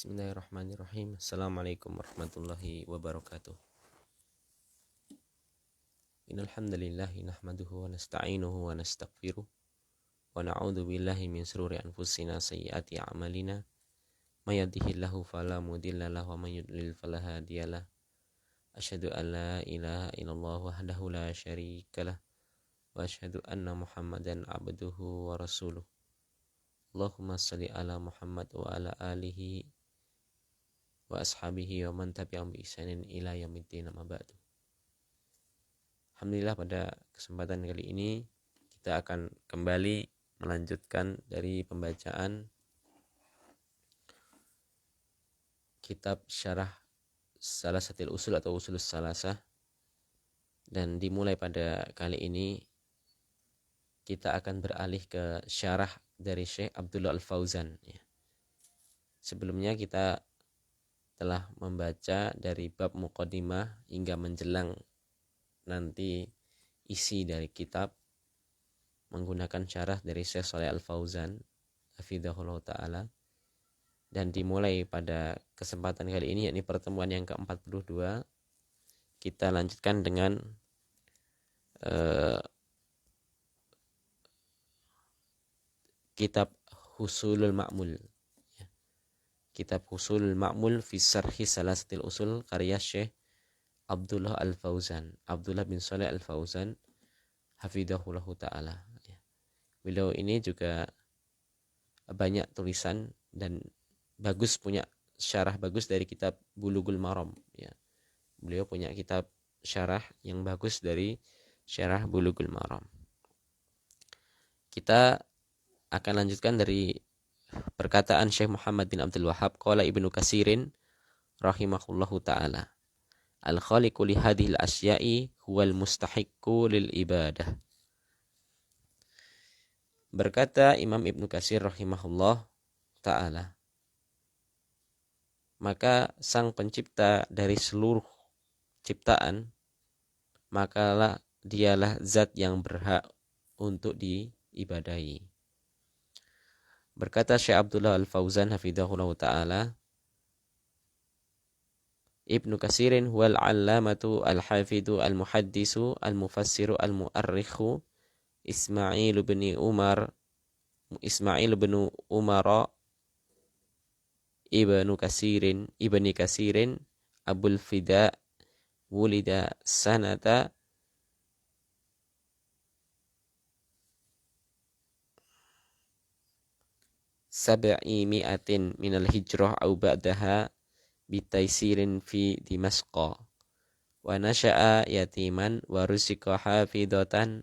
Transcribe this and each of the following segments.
Bismillahirrahmanirrahim. Assalamualaikum warahmatullahi wabarakatuh. Innal hamdalillah nahmaduhu wa nasta'inuhu wa nastaghfiruh wa na'udzu billahi min shururi anfusina sayyiati a'malina may yahdihillahu fala mudilla lahu wa may yudlil fala hadiyalah. Asyhadu an la ilaha illallah wahdahu la syarikalah wa asyhadu anna Muhammadan abduhu wa rasuluh. Allahumma shalli ala Muhammad wa ala alihi wa ashabihi wa man tabi'ahum bi ihsanin ila yaumiddin, amma ba'du. Alhamdulillah, pada kesempatan kali ini kita akan kembali melanjutkan dari pembacaan kitab Syarah Salasatil Usul atau Usulus Salasah, dan dimulai pada kali ini kita akan beralih ke syarah dari Syekh Abdullah Al-Fauzan. Sebelumnya kita telah membaca dari bab muqaddimah hingga menjelang nanti isi dari kitab menggunakan syarah dari Syekh Shalih Al-Fauzan hafizahullah ta'ala, dan dimulai pada kesempatan kali ini, yakni pertemuan yang ke-42, kita lanjutkan dengan kitab Husulul Ma'mul. Kitab Husulul Ma'mul fi Syarhi Salasatil Usul karya Syekh Abdullah Al-Fauzan, Abdullah bin Shalih Al-Fauzan hafizahullahu ta'ala. Beliau ini juga banyak tulisan dan bagus, punya syarah bagus dari kitab Bulughul Maram. Beliau punya kitab syarah yang bagus dari syarah Bulughul Maram. Kita akan lanjutkan dari perkataan Syekh Muhammad bin Abdul Wahhab, qala Ibnu Katsirin rahimahullahu ta'ala, al-khaliqu li hadhil asya'i huwal mustahiqqu lil ibadah. Berkata Imam Ibnu Katsir rahimahullah ta'ala, maka sang pencipta dari seluruh ciptaan, makalah dialah zat yang berhak untuk diibadahi. Berkata Syekh Abdullah Al-Fauzan hafizahullah ta'ala, Ibnu Katsirin huwal allamatu al-hafidhu al-muhaddisu al-mufassiru al-mu'arrikhu Ismail bin Umar ibnu Katsirin Abul Fida wulida sanata sab'i mi'atin minal hijrah au ba'daha bitaisirin fi Dimasqa, wa nasha'a yatiman wa rusika hafidatan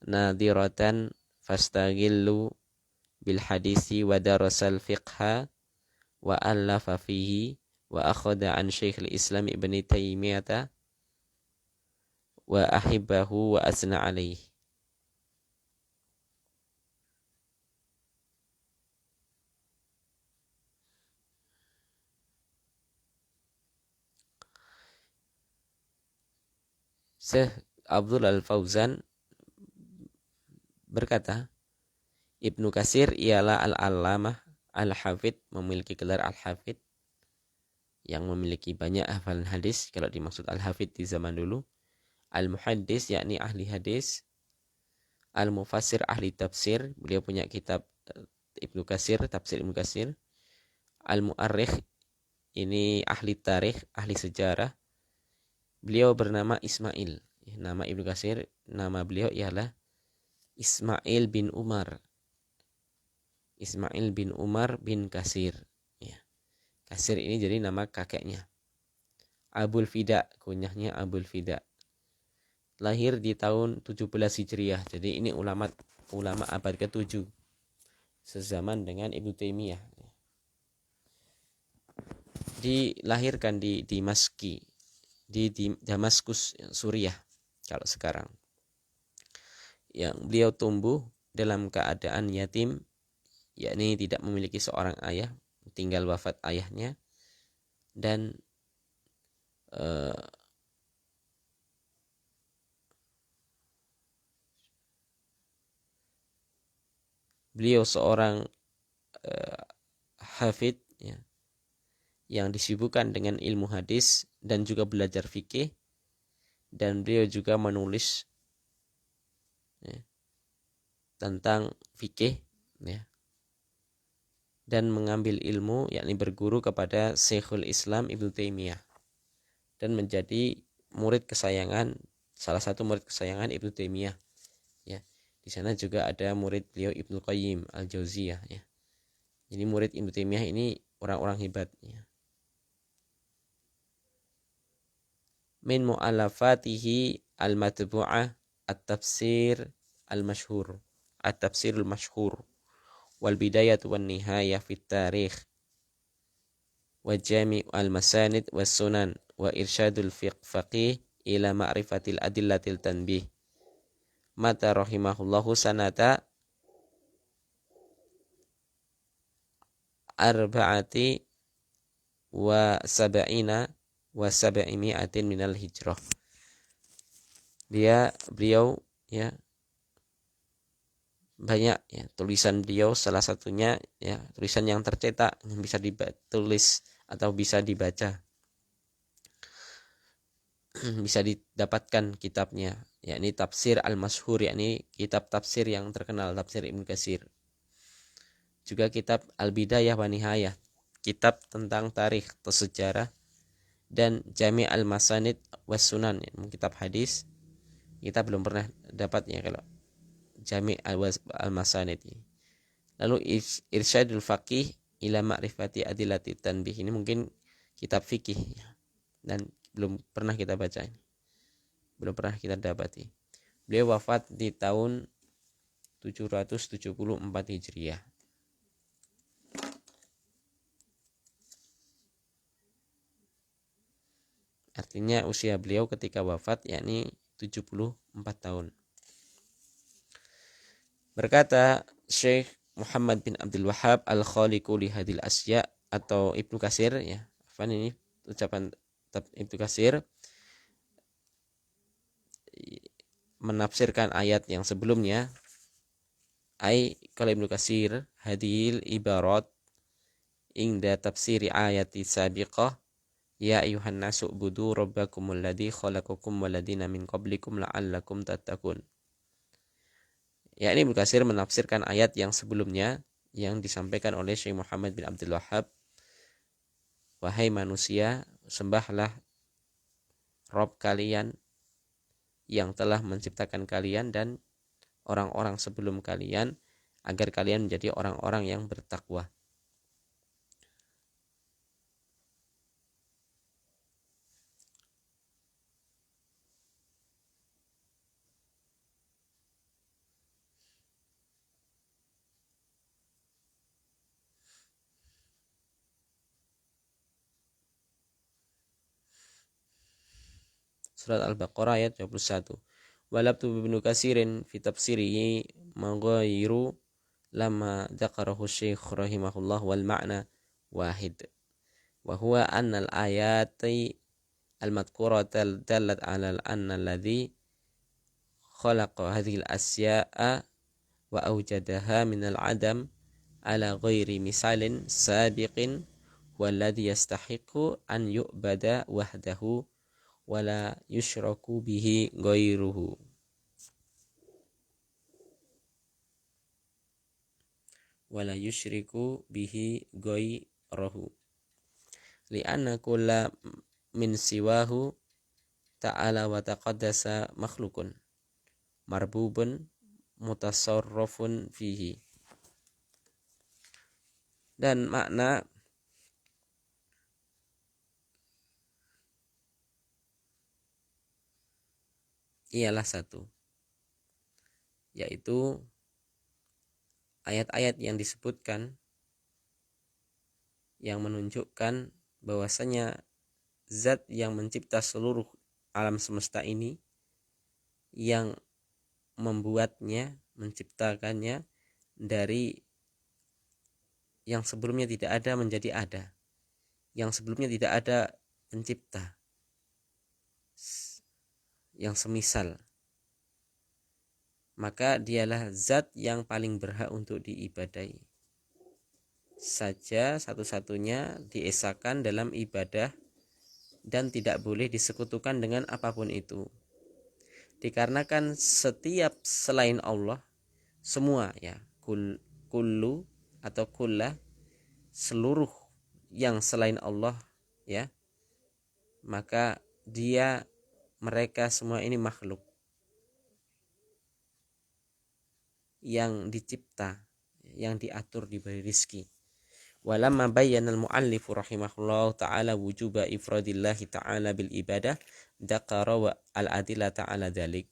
nadiratan fastaghillu bil hadisi wa darasal fiqha wa allafa fihi wa akhadha an Syekhul Islam Ibn Taimiyah wa ahibbahu wa asna alaihi. Syekh Abdullah Al-Fauzan berkata, Ibnu Katsir ialah al-allamah al-hafid, memiliki gelar al-hafid, yang memiliki banyak hafalan hadis kalau dimaksud al-hafid di zaman dulu, al-muhaddis yakni ahli hadis, al-mufassir ahli tafsir, beliau punya kitab Ibnu Katsir, tafsir Ibnu Katsir, al-mu'arrikh ini ahli tarikh, ahli sejarah. Beliau bernama Ismail. Nama Ibnu Katsir, nama beliau ialah Ismail bin Umar. Ismail bin Umar bin Katsir. Katsir ini jadi nama kakeknya. Abul Fida, kunyahnya Abul Fida. Lahir di tahun 17 Hijriah. Jadi ini ulama abad ke-7. Sezaman dengan Ibnu Taimiyah. Dilahirkan di Dimaski, di Damaskus, Suriah kalau sekarang. Yang beliau tumbuh dalam keadaan yatim, yakni tidak memiliki seorang ayah, tinggal wafat ayahnya, dan beliau seorang hafid ya, yang disibukkan dengan ilmu hadis dan juga belajar fikih, dan beliau juga menulis ya, tentang fikih ya, dan mengambil ilmu yakni berguru kepada Syekhul Islam Ibnu Taimiyah dan menjadi murid kesayangan, salah satu murid kesayangan Ibnu Taimiyah ya. Di sana juga ada murid beliau Ibnu Qayyim Al-Jauziyah ya. Jadi murid Ibnu Taimiyah ini orang-orang hebat ya. Min mu'allafatihi al-matbu'ah at-tafsir al-mashhur, at-tafsirul mashhur wal bidayah wan nihayah fit tarikh wa jami' al-masanid was sunan wa irsyadul faqih ila ma'rifatil adillatil tanbih. Mata rahimahullahu sanata arba'ati wa sab'ina wa sab'imi'atin minal hijrah. Beliau ya, banyak ya tulisan beliau, salah satunya ya tulisan yang tercetak yang bisa ditulis atau bisa dibaca, bisa didapatkan kitabnya, yakni tafsir al-mashhur, yakni kitab tafsir yang terkenal, tafsir Ibnu Katsir. Juga kitab al-bidayah wa nihayah, kitab tentang tarikh atau sejarah, dan jami' al-masanid was sunan, kitab hadis. Kita belum pernah dapat ya kalau jami' al-masanid. Lalu irsyadul faqih ila ma'rifati adillati tanbih, ini mungkin kitab fikih dan belum pernah kita baca, belum pernah kita dapati. Beliau wafat di tahun 774 Hijriah. Artinya usia beliau ketika wafat yakni 74 tahun. Berkata Syekh Muhammad bin Abdul Wahhab Al-Khaliqu li hadil asya, atau Ibnu Katsir ya. Ini ucapan Ibnu Katsir menafsirkan ayat yang sebelumnya. Kalau Ibnu Katsir hadil ibarat inda tafsiri ayati sabiqah ya ayuhan nasu budu rabbakumul ladzi khalaqakum waladina min qablikum la'allakum tattaqun. Ya, ini Ibnu Katsir menafsirkan ayat yang sebelumnya yang disampaikan oleh Syekh Muhammad bin Abdul Wahhab. Wahai manusia, sembahlah Rabb kalian yang telah menciptakan kalian dan orang-orang sebelum kalian, agar kalian menjadi orang-orang yang bertakwa. Surat Al-Baqarah ayat 21. Walabtu Ibnu Katsirin fi tafsirihi maghayru lama dzakarahu Syekh rahimahullah wal ma'na wahid. Wa huwa anna al-ayati al-madhkurata dallat 'ala anna alladhi khalaqa hadhil asya'a wa awjadaha minal adam ala ghairi misalin sabiqin walladhi yastahiqu an yu'bada wahdahu wala yusyraku bihi ghairuhu. Wala yusyriku bihi ghairuhu li'anna kulla min siwahu ta'ala wa taqaddasa makhlukun marbubun mutasarrafun fihi. Dan makna ialah satu, yaitu ayat-ayat yang disebutkan yang menunjukkan bahwasanya zat yang mencipta seluruh alam semesta ini, yang membuatnya, menciptakannya dari yang sebelumnya tidak ada menjadi ada, yang sebelumnya tidak ada pencipta yang semisal, maka dialah zat yang paling berhak untuk diibadahi. saja satu-satunya diesakan dalam ibadah dan tidak boleh disekutukan dengan apapun itu. Dikarenakan setiap selain Allah, semua ya, kullu atau kulla, seluruh yang selain Allah ya, maka mereka semua ini makhluk yang dicipta, yang diatur, diberi rizki. Walamma bayyana al-muallif rahimahullah ta'ala wujuba ifradillahi ta'ala bil ibadah dzakara wa al-adillata ala dzalik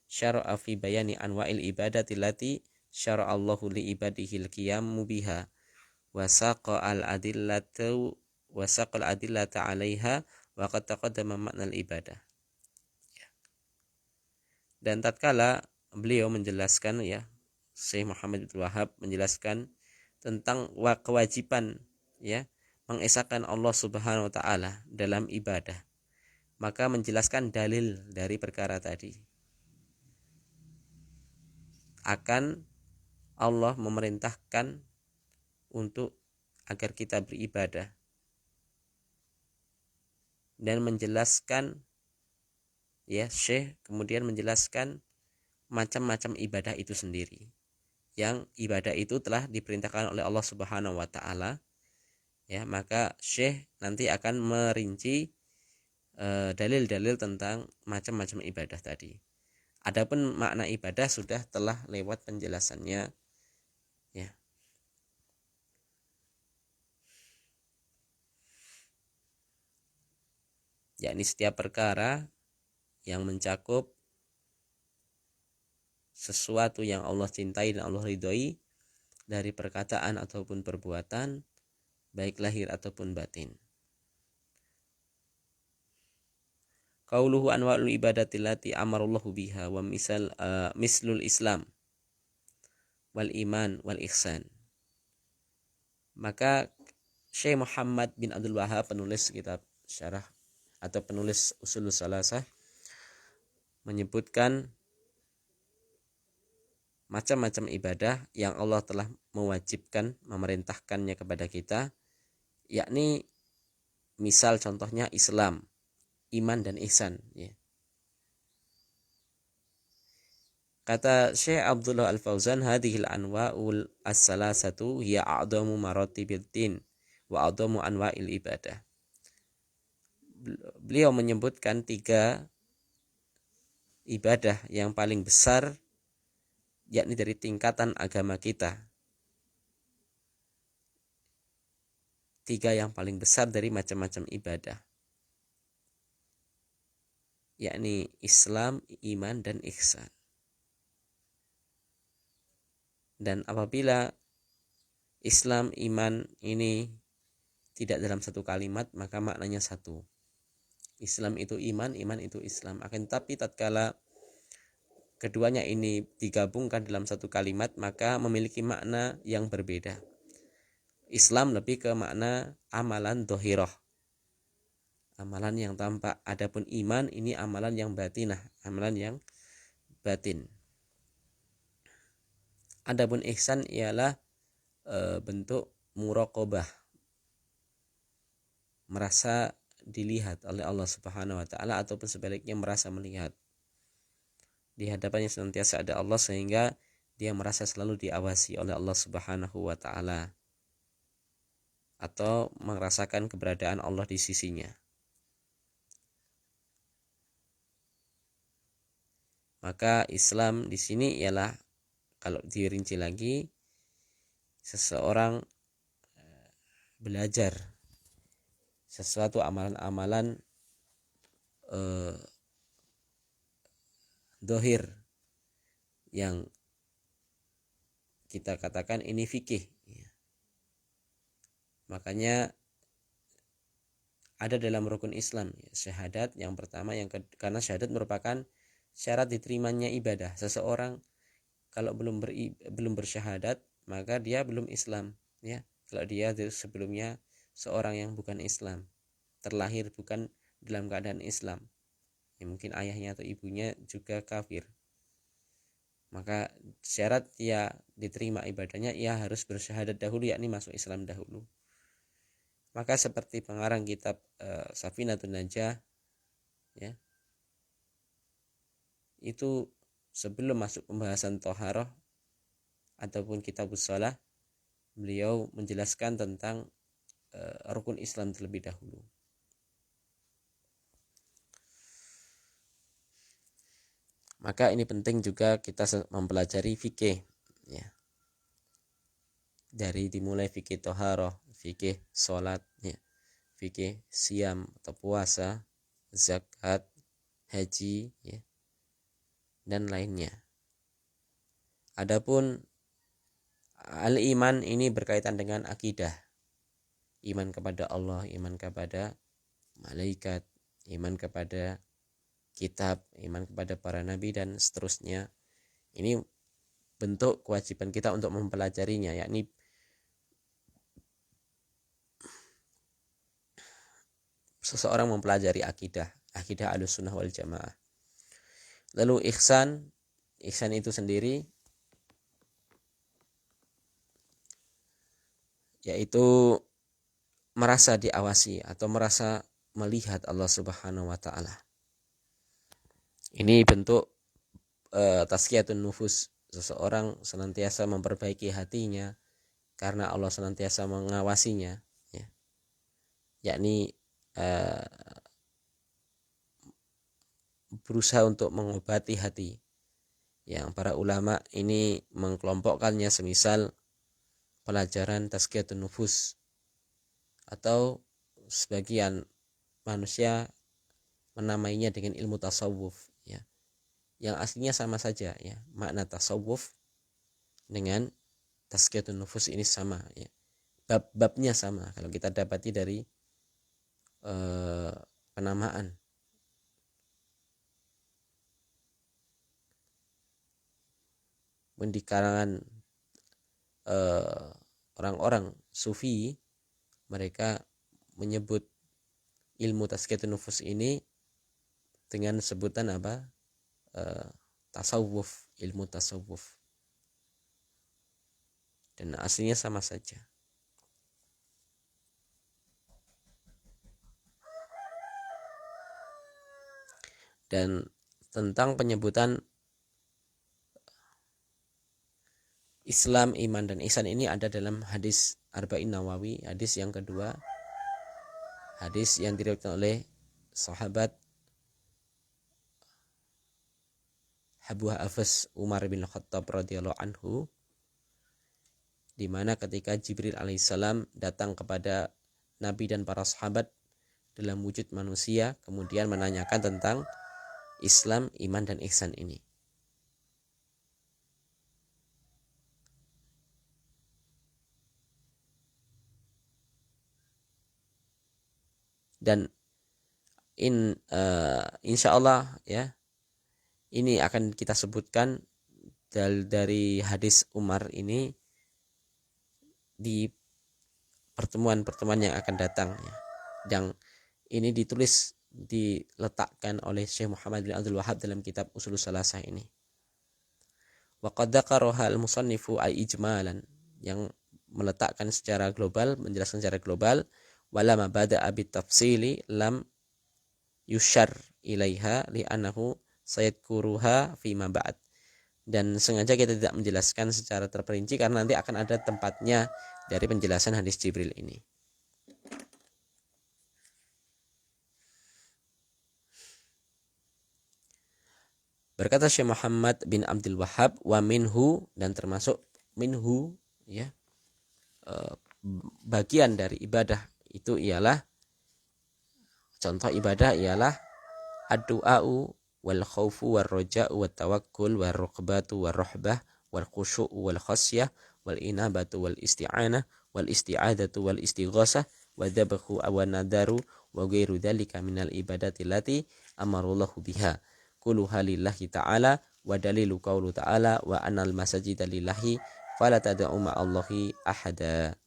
syara'a fi bayani anwa'il ibadati allati syara'a Allahu li ibadihi al-qiyamu biha wa saqa al-adillata 'alaiha wa qad taqaddama makna al-ibadah. Dan tatkala beliau menjelaskan ya, Syekh Muhammad bin Wahab menjelaskan tentang kewajiban ya mengesahkan Allah Subhanahu wa taala dalam ibadah, maka menjelaskan dalil dari perkara tadi. Akan Allah memerintahkan untuk agar kita beribadah dan menjelaskan ya, Syekh kemudian menjelaskan macam-macam ibadah itu sendiri. Yang ibadah itu telah diperintahkan oleh Allah Subhanahu wa taala. Ya, maka Syekh nanti akan merinci dalil-dalil tentang macam-macam ibadah tadi. Adapun makna ibadah sudah telah lewat penjelasannya ya. Yakni setiap perkara yang mencakup sesuatu yang Allah cintai dan Allah ridhoi dari perkataan ataupun perbuatan, baik lahir ataupun batin. Qauluhu anwa'ul ibadati allati amarallahu biha wa mislul Islam wal iman wal ihsan. Maka Syekh Muhammad bin Abdul Wahab, penulis kitab syarah atau penulis Ushulus Salasah, menyebutkan macam-macam ibadah yang Allah telah mewajibkan, memerintahkannya kepada kita, yakni misal contohnya Islam, iman dan ihsan ya. Kata Syekh Abdullah Al-Fauzan, hadhil anwa'ul as-salasatu hiya a'dhamu maratibil din wa a'dhamu anwa'il ibadah. Beliau menyebutkan 3 ibadah yang paling besar, yakni dari tingkatan agama kita. 3 yang paling besar dari macam-macam ibadah, yakni Islam, iman, dan ihsan. Dan apabila Islam, iman ini tidak dalam satu kalimat, maka maknanya satu. Islam itu iman, iman itu Islam. Akan tetapi tatkala keduanya ini digabungkan dalam satu kalimat, maka memiliki makna yang berbeda. Islam lebih ke makna amalan dohiroh, amalan yang tampak. Adapun iman ini amalan yang batinah, amalan yang batin. Adapun ihsan ialah bentuk muraqabah, merasa dilihat oleh Allah Subhanahu wa taala, ataupun sebaliknya merasa melihat. Di hadapannya senantiasa ada Allah sehingga dia merasa selalu diawasi oleh Allah Subhanahu wa taala, atau merasakan keberadaan Allah di sisinya. Maka Islam di sini ialah, kalau dirinci lagi, seseorang belajar sesuatu amalan-amalan dohir yang kita katakan ini fikih. Makanya ada dalam rukun Islam syahadat yang pertama, karena syahadat merupakan syarat diterimanya ibadah. Seseorang kalau belum bersyahadat, maka dia belum Islam ya. Kalau dia sebelumnya seorang yang bukan Islam, terlahir bukan dalam keadaan Islam ya, mungkin ayahnya atau ibunya juga kafir, Maka syarat ia diterima ibadahnya, ia harus bersyahadat dahulu, yakni masuk Islam dahulu. Maka seperti pengarang kitab Safinatun Najah, ya, itu sebelum masuk pembahasan Thaharah ataupun kitabus shalah, beliau menjelaskan tentang rukun Islam terlebih dahulu. Maka ini penting juga kita mempelajari fikih, ya. Dari dimulai fikih thaharah, fikih salat, ya, fikih siam atau puasa, zakat, haji, ya, dan lainnya. Adapun al-iman ini berkaitan dengan akidah. Iman kepada Allah, iman kepada malaikat, iman kepada kitab, iman kepada para nabi, dan seterusnya. Ini bentuk kewajiban kita untuk mempelajarinya, yakni seseorang mempelajari akidah Ahlussunnah wal Jamaah. Lalu ihsan itu sendiri yaitu merasa diawasi atau merasa melihat Allah Subhanahu wa taala. Ini bentuk tazkiyatun nufus, seseorang senantiasa memperbaiki hatinya karena Allah senantiasa mengawasinya, ya. Yakni berusaha untuk mengobati hati. Yang para ulama ini mengkelompokkannya semisal pelajaran tazkiyatun nufus, atau sebagian manusia menamainya dengan ilmu tasawuf, ya. Yang aslinya sama saja, ya. Makna tasawuf dengan tazkiyatun nufus ini sama, ya. Bab-babnya sama kalau kita dapati dari penamaan. Di kalangan orang-orang sufi, mereka menyebut ilmu tazkiyatun nufus ini dengan sebutan apa? Tasawuf, ilmu tasawuf. Dan aslinya sama saja. Dan tentang penyebutan Islam, iman, dan ihsan ini ada dalam hadis Arba'in Nawawi, hadis yang kedua, hadis yang diriwayatkan oleh sahabat Abu Hafs Umar bin Khattab radhiyallahu anhu, di mana ketika Jibril alaihissalam datang kepada Nabi dan para sahabat dalam wujud manusia, kemudian menanyakan tentang Islam, iman, dan ihsan ini. Dan insya Allah, ya, ini akan kita sebutkan dari hadis Umar ini di pertemuan-pertemuan yang akan datang, ya. Yang ini diletakkan oleh Syekh Muhammad bin Abdul Wahhab dalam kitab Ushulus Salasah ini. Wa qad dzakaraha al-musannifu ijmalan, yang meletakkan secara global, menjelaskan secara global, wala ma bada'a bit tafsili lam yushar ilaiha li'annahu sayadkuruha fi ma ba'd. Dan sengaja kita tidak menjelaskan secara terperinci karena nanti akan ada tempatnya dari penjelasan hadis Jibril ini. Berkata Syekh Muhammad bin Abdul Wahhab, wa minhu, dan termasuk minhu, ya, bagian dari ibadah itu ialah, contoh ibadah ialah ad-du'a'u wal khaufu war raja'u wat tawakkul war raqbatu war rahbah wal khusyu'u wal khasyah wal inabatu wal isti'anah wal isti'adatu wal istighasah wa dzabhu aw nadaru wa ghairu dzalika minal ibadati lati amarallahu biha kulluha lillahi ta'ala wa dalilu qaulu ta'ala wa anal masajida lillahi fala tad'u ma'allahi ahada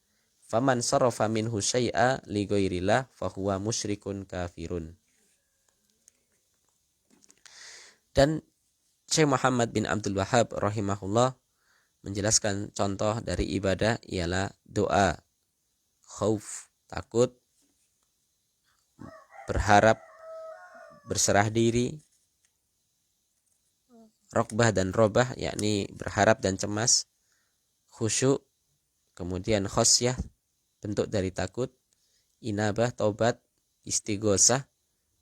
faman sarafa minhu syai'a li ghairillah fa huwa musyrikun kafirun. Dan Syekh Muhammad bin Abdul Wahhab rahimahullah menjelaskan contoh dari ibadah ialah doa, khauf, takut, berharap, berserah diri, rokbah dan robah, yakni berharap dan cemas, khusyuk, kemudian khosyah, bentuk dari takut, inabah, taubat, istighosah,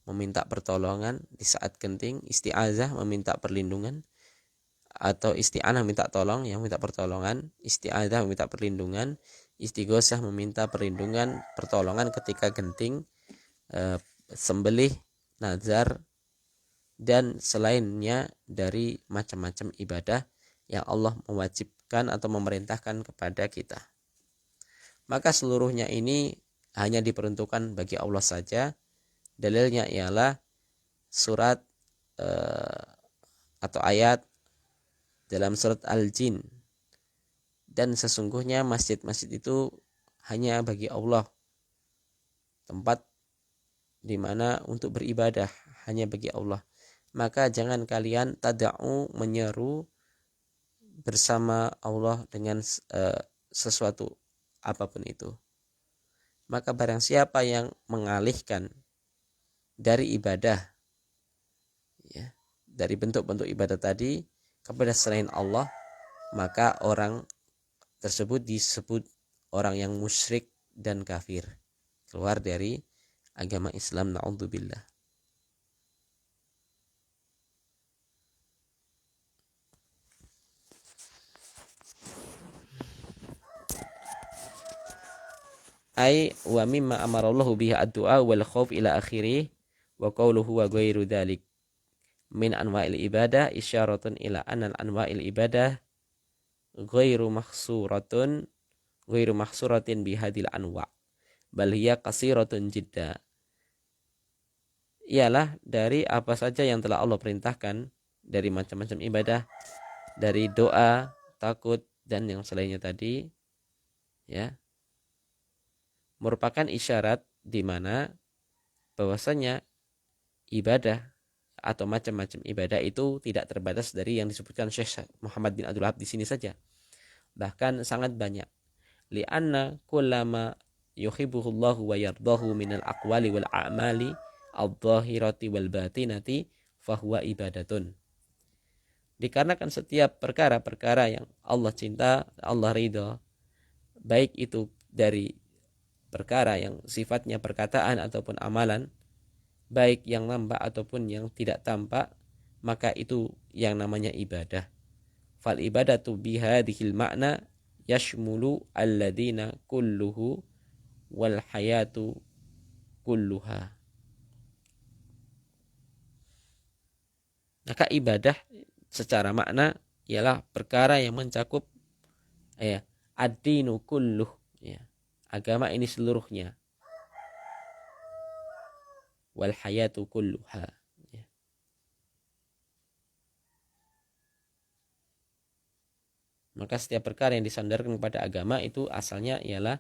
meminta pertolongan di saat genting, isti'azah, meminta perlindungan, atau isti'anah, minta tolong, yang minta pertolongan, isti'adzah, meminta perlindungan, istighosah, meminta perlindungan, pertolongan ketika genting, sembelih, nazar, dan selainnya dari macam-macam ibadah yang Allah mewajibkan atau memerintahkan kepada kita. Maka seluruhnya ini hanya diperuntukkan bagi Allah saja. Dalilnya ialah surat atau ayat dalam surat Al-Jin. Dan sesungguhnya masjid-masjid itu hanya bagi Allah, tempat di mana untuk beribadah hanya bagi Allah. Maka jangan kalian tada'u, menyeru bersama Allah dengan sesuatu apapun itu. Maka barang siapa yang mengalihkan dari ibadah, ya, dari bentuk-bentuk ibadah tadi kepada selain Allah, maka orang tersebut disebut orang yang musyrik dan kafir, keluar dari agama Islam, na'udzubillah. Ai wa mimma amarallahu bihi ad-du'a wal khauf ila akhirih wa qawluhu wa ghairu dzalik min anwa'il ibadah isyaratun ila anal anwa'il ibadah ghairu mahsuratin bihadil anwa' bal hiya qasiratun jidda. Ialah dari apa saja yang telah Allah perintahkan dari macam-macam ibadah, dari doa, takut, dan yang selainnya tadi, ya, merupakan isyarat di mana bahwasanya ibadah atau macam-macam ibadah itu tidak terbatas dari yang disebutkan Syekh Muhammad bin Abdul Wahhab di sini saja. Bahkan sangat banyak. Li'anna kullama yuhibbuhullahu wa yardahu minal aqwali wal a'mali adh-dhahirati wal batinati fahuwa ibadatun. Dikarenakan setiap perkara-perkara yang Allah cinta, Allah ridha, baik itu dari perkara yang sifatnya perkataan ataupun amalan, baik yang nampak ataupun yang tidak tampak, maka itu yang namanya ibadah. Fal ibadatu bihadhil makna yashmulu alladina kulluhu wal hayatu kulluha. Maka ibadah secara makna ialah perkara yang mencakup ad-dinu kulluh, ya, agama ini seluruhnya, wal hayatu kulluha, ya. Maka setiap perkara yang disandarkan kepada agama itu asalnya ialah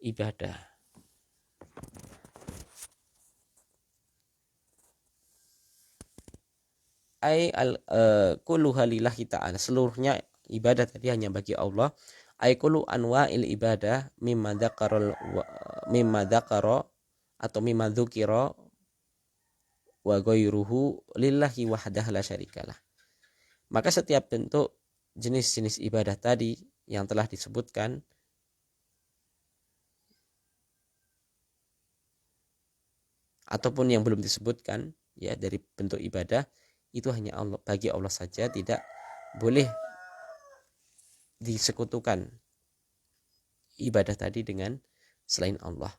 ibadah. Ai kulluha lillahi ta'ala, seluruhnya ibadah tadi hanya bagi Allah. Ai kullu anwa'il ibadah mimma dzakara atau mimma dzukira wa ghairuhu lillahi wahdahu la syarikalah. Maka setiap bentuk jenis-jenis ibadah tadi yang telah disebutkan ataupun yang belum disebutkan, ya, dari bentuk ibadah itu hanya Allah, bagi Allah saja, tidak boleh disekutukan ibadah tadi dengan selain Allah.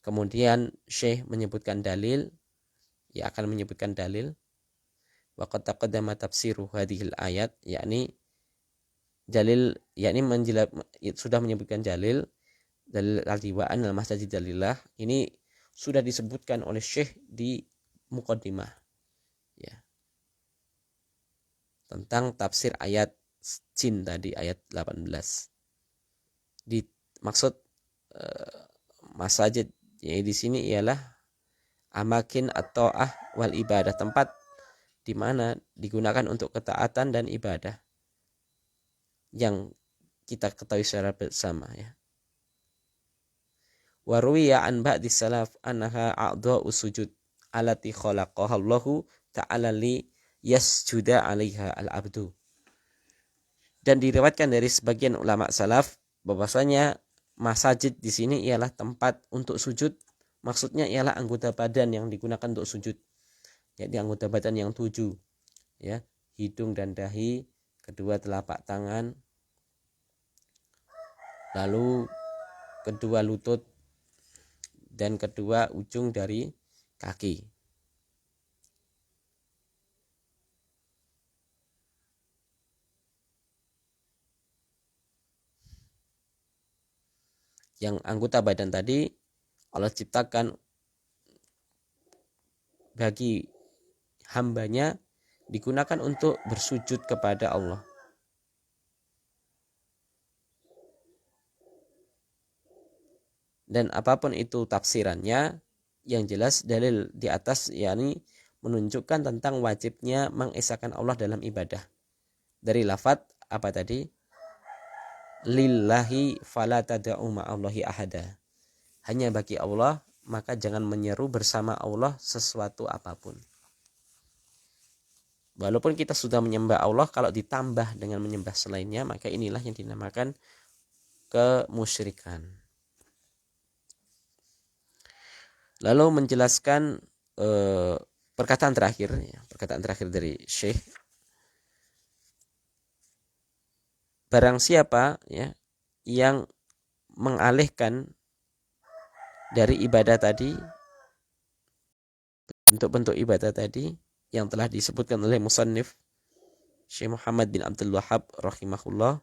Kemudian Syekh menyebutkan dalil, ya, akan menyebutkan dalil. Wa qad taqaddama tafsiru hadhil ayat, yakni dalil, yakni sudah menyebutkan dalil al-diwa'an al-masajid dalillah. Ini sudah disebutkan oleh Syekh di muqaddimah, ya, tentang tafsir ayat jin tadi, ayat 18. Maksud masajid, ya, di sini ialah amakin at-ta'ah wal ibadah, tempat di mana digunakan untuk ketaatan dan ibadah yang kita ketahui secara bersama ya. Wa ruwiya an ba'di salaf annaha a'dha'u sujud allati khalaqaha Allahu ta'ala li yasjuda 'alaiha al-'abdu. Dan diriwayatkan dari sebagian ulama salaf bahwasanya masajid di sini ialah tempat untuk sujud. Maksudnya ialah anggota badan yang digunakan untuk sujud. Yaitu anggota badan yang 7 ya, hidung dan dahi, kedua telapak tangan, lalu kedua lutut dan kedua ujung dari kaki. Yang anggota badan tadi Allah ciptakan bagi hambanya digunakan untuk bersujud kepada Allah. Dan apapun itu tafsirannya, yang jelas dalil di atas yakni menunjukkan tentang wajibnya mengesahkan Allah dalam ibadah. Dari lafadz apa tadi? Lillahi fala tad'u ma'allahi ahada. Hanya bagi Allah, maka jangan menyeru bersama Allah sesuatu apapun. Walaupun kita sudah menyembah Allah, kalau ditambah dengan menyembah selainnya, maka inilah yang dinamakan kemusyrikan. Lalu menjelaskan perkataan terakhir dari Syekh. Barang siapa ya yang mengalihkan dari ibadah tadi, bentuk-bentuk ibadah tadi yang telah disebutkan oleh musannif Syekh Muhammad bin Abdul Wahhab rahimahullah,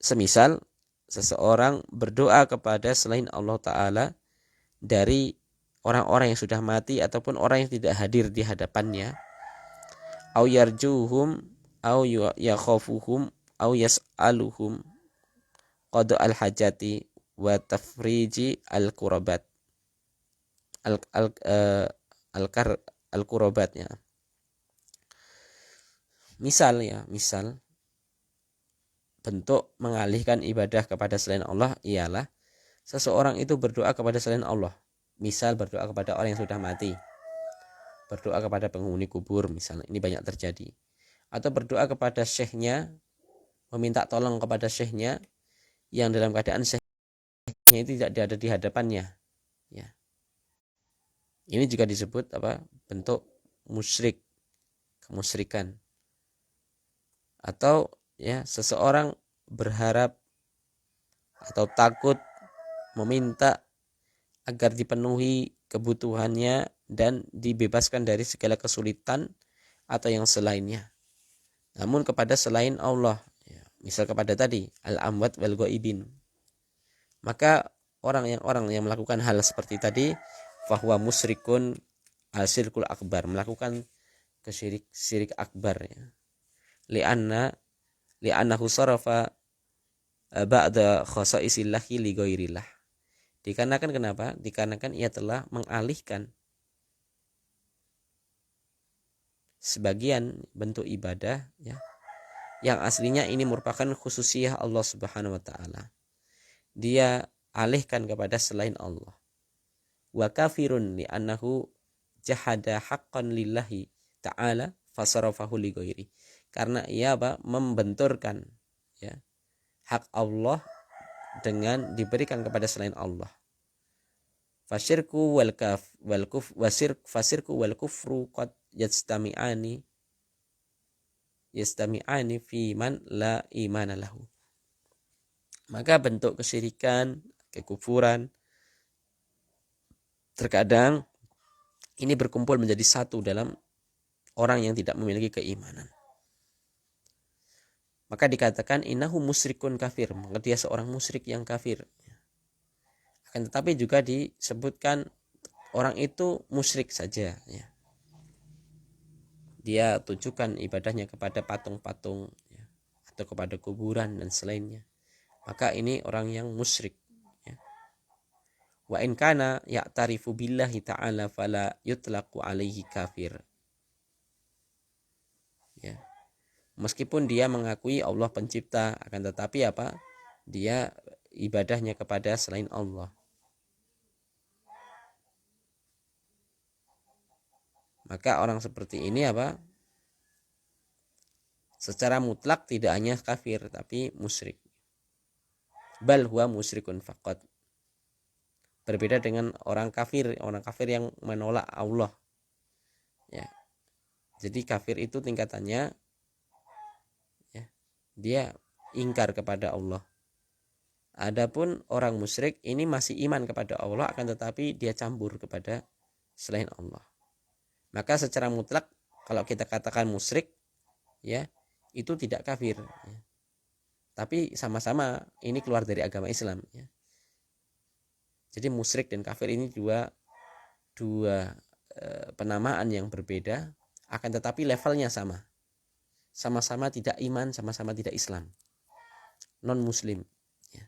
semisal seseorang berdoa kepada selain Allah Ta'ala dari orang-orang yang sudah mati ataupun orang yang tidak hadir di hadapannya, au yarjuhum au yakhafuhum au yas'aluhum qada al-hajati wa tafriji al-kurabat al-kurabat ya. Misal bentuk mengalihkan ibadah kepada selain Allah ialah seseorang itu berdoa kepada selain Allah. Misal berdoa kepada orang yang sudah mati, berdoa kepada penghuni kubur misalnya, ini banyak terjadi. Atau berdoa kepada syekhnya, meminta tolong kepada syekhnya yang dalam keadaan syekhnya itu tidak ada di hadapannya ya. Ini juga disebut bentuk musyrik, kemusyrikan. Atau ya seseorang berharap atau takut meminta agar dipenuhi kebutuhannya dan dibebaskan dari segala kesulitan atau yang selainnya, namun kepada selain Allah ya. Misal kepada tadi al-amwat wal ghaibin, maka orang yang melakukan hal seperti tadi fahuwa musyrikun al-syirkul akbar, melakukan syirik akbar ya. Li'annahu sarafa ba'da khasaisillahi li ghairillah. Dikarenakan kenapa? Dikarenakan ia telah mengalihkan sebagian bentuk ibadah ya, yang aslinya ini merupakan khususiyah Allah Subhanahu wa taala. Dia alihkan kepada selain Allah. Wa kafirun li'annahu jahada haqqan lillahi ta'ala fasarafahu li ghairi. Karena ia membenturkan ya hak Allah dengan diberikan kepada selain Allah. Fasirku wal kufru qad yastami'ani fi man la imana lahu. Maka bentuk kesyirikan, kekufuran terkadang ini berkumpul menjadi satu dalam orang yang tidak memiliki keimanan. Maka dikatakan innahu musyrikun kafir, maka dia seorang musyrik yang kafir. Akan tetapi juga disebutkan orang itu musyrik saja ya. Dia tujukan ibadahnya kepada patung-patung ya, atau kepada kuburan dan selainnya, maka ini orang yang musyrik ya. Wa in kana ya'tarifu billahi ta'ala fala yutlaqu alaihi kafir. Meskipun dia mengakui Allah pencipta, akan tetapi apa? Dia ibadahnya kepada selain Allah. Maka orang seperti ini apa? Secara mutlak tidak hanya kafir tapi musyrik. Bal huwa musyrikun faqat. Berbeda dengan orang kafir yang menolak Allah. Ya. Jadi kafir itu tingkatannya ya, dia ingkar kepada Allah. Adapun orang musyrik ini masih iman kepada Allah, akan tetapi dia campur kepada selain Allah. Maka secara mutlak kalau kita katakan musyrik, ya itu tidak kafir. Ya. Tapi sama-sama ini keluar dari agama Islam. Ya. Jadi musyrik dan kafir ini dua penamaan yang berbeda, akan tetapi levelnya sama. Sama-sama tidak iman, sama-sama tidak Islam. Non muslim. Ya.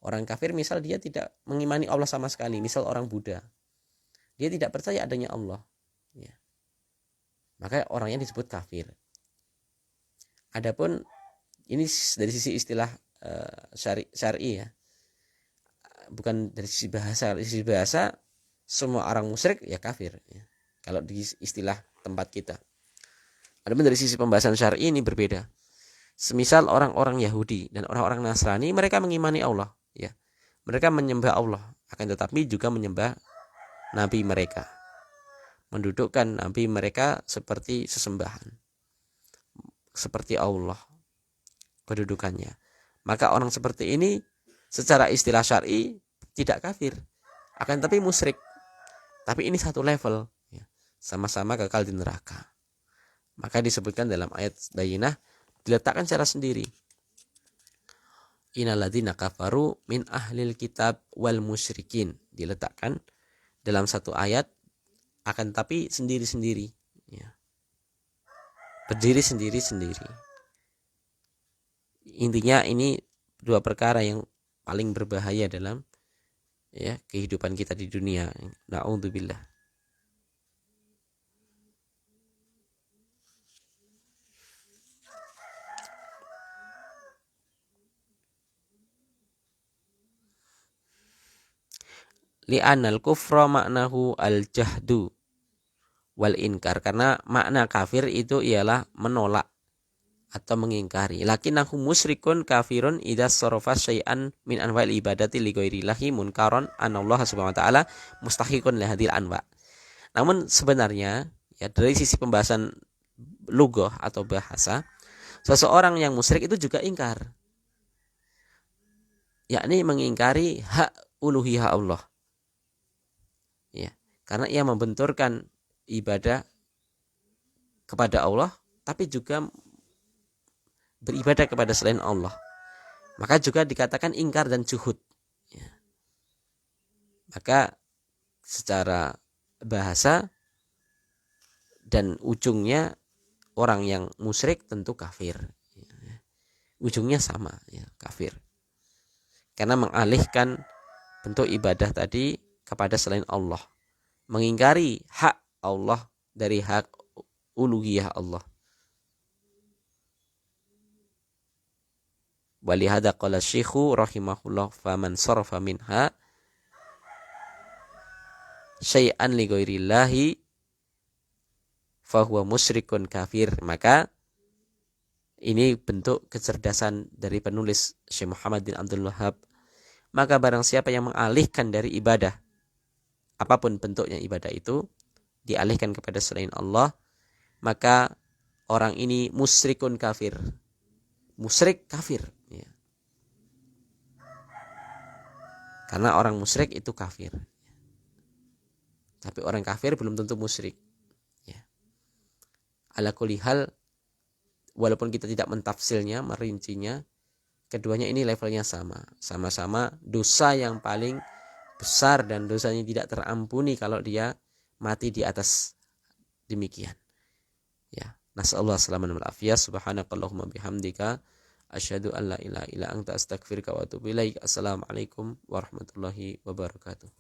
Orang kafir misal dia tidak mengimani Allah sama sekali, misal orang Buddha. Dia tidak percaya adanya Allah. Ya. Maka orangnya disebut kafir. Adapun ini dari sisi istilah syar'i ya. Bukan dari sisi bahasa. Dari sisi bahasa semua orang musyrik ya kafir. Ya. Kalau di istilah tempat kita. Adapun dari sisi pembahasan syar'i ini berbeda. Semisal orang-orang Yahudi dan orang-orang Nasrani, mereka mengimani Allah. Ya. Mereka menyembah Allah. Akan tetapi juga menyembah nabi mereka. Mendudukkan nabi mereka seperti sesembahan. Seperti Allah. Kedudukannya. Maka orang seperti ini secara istilah syar'i tidak kafir. Akan tetapi musyrik. Tapi ini satu level. Ya. Sama-sama kekal di neraka. Maka disebutkan dalam ayat Bayyinah, diletakkan secara sendiri. Innal ladzina kafaru min ahlil kitab wal musyrikin. Diletakkan dalam satu ayat, akan tapi sendiri-sendiri. Ya. Berdiri sendiri-sendiri. Intinya ini dua perkara yang paling berbahaya dalam ya kehidupan kita di dunia. Na'udzubillah. Li'anal kufra maknahu al-jahdu wal inkar. Karena makna kafir itu ialah menolak atau mengingkari. Lakinnahu musyrikun kafirun idza sarafa syai'an min anwa'il ibadati li ghairillahi munkaron anallah subhanahu wa ta'ala mustahiqun li hadhil anwa'. Namun sebenarnya ya dari sisi pembahasan lughah atau bahasa, seseorang yang musyrik itu juga ingkar. Yakni mengingkari hak uluhiyah Allah. Ya, karena ia membenturkan ibadah kepada Allah tapi juga beribadah kepada selain Allah. Maka juga dikatakan ingkar dan juhud. Ya. Maka secara bahasa dan ujungnya orang yang musyrik tentu kafir. Ya. Ujungnya sama, ya, kafir. Karena mengalihkan bentuk ibadah tadi kepada selain Allah, mengingkari hak Allah dari hak uluhiyah Allah. Walihada qala syekhu rahimahullah faman sarafa minha syai'an li ghairillahi fahuwa musyrikun kafir. Maka ini bentuk kecerdasan dari penulis Syekh Muhammad bin Abdul Wahhab. Maka barang siapa yang mengalihkan dari ibadah, apapun bentuknya ibadah itu, dialihkan kepada selain Allah, maka orang ini musyrikun kafir. Musyrik kafir. Ya. Karena orang musyrik itu kafir. Tapi orang kafir belum tentu musyrik. Ya. Ala kulli hal, walaupun kita tidak mentafsilnya, merincinya, keduanya ini levelnya sama. Sama-sama dosa yang paling besar dan dosanya tidak terampuni kalau dia mati di atas demikian. Ya, nasallahu salaman wal afiyah. Subhanakallahumma bihamdika asyhadu an la ilaha illa anta astaghfiruka wa atubu ilaik. Assalamualaikum warahmatullahi wabarakatuh.